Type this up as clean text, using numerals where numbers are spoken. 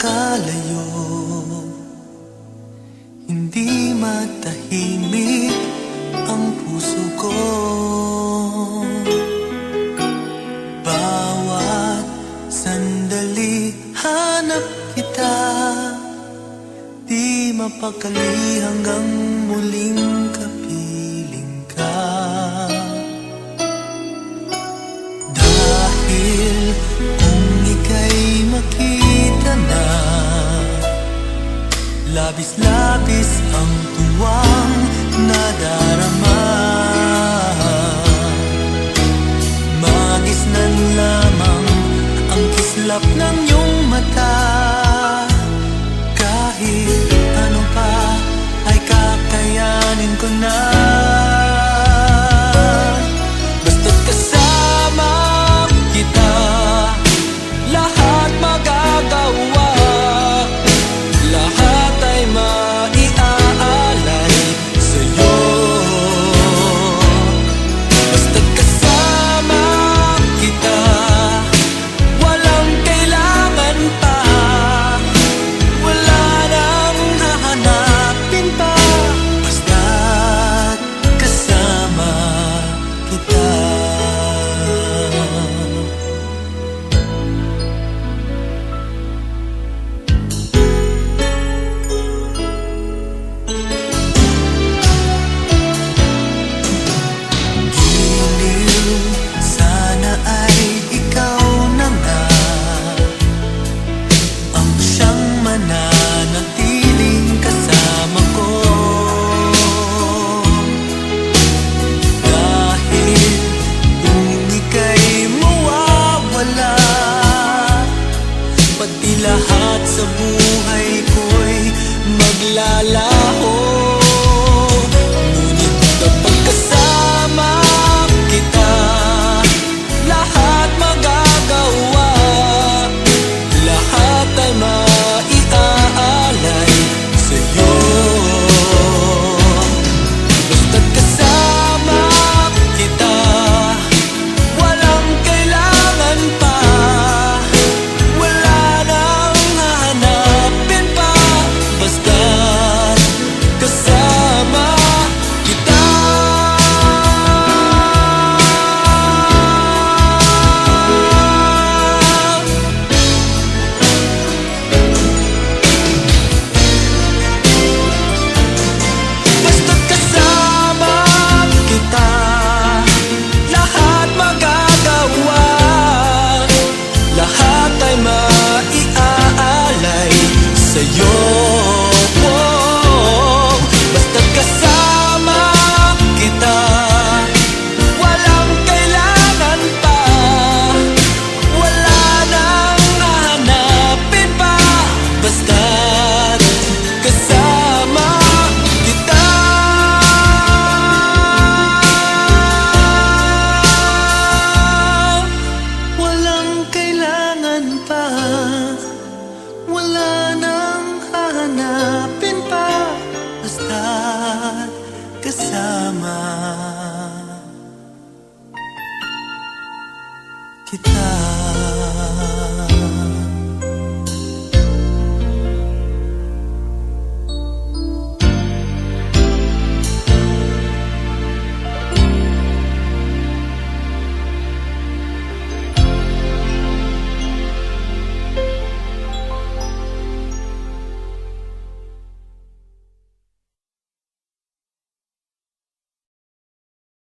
nakakalayo, hindi matahimik ang puso ko. Bawat sandali hanap kita, di mapakali hanggang muling kapiling ka. Dahil kung ika'y makita na, labis-labis ang tuwang nadarama. Magisnan lamang ang kislap ng iyong mata. Kahit ano pa ay kakayanin ko na. Basta't kasama kita, lahat magagawa. Lahat ay maiaalay sa'yo. Basta't kasama kita, walang kailangan pa. Wala nang hahanapin pa. Basta't kasama kita. Sana ay ikaw na nga ang siyang mananatiling kasama ko. Dahil kung ika'y mawawala, pati lahat sa buhay ko'y maglalaho. Ngunit kapag kasama kita, lahat magagawa. Lahat ay maiaalay sa'yo. Basta't kasama kita, walang kailangan pa. Wala nang hahanapin pa. Basta't kasama kita. Basta't kasama kita, lahat magagawa. Lahat ay maiaalay sa'yo. Basta't kasama kita, walang kailangan pa. Wala nang hahanapin pa. Basta't kasama kita. Walang kailangan pa. Wala nang hahanapin pa. Basta't kasama kita.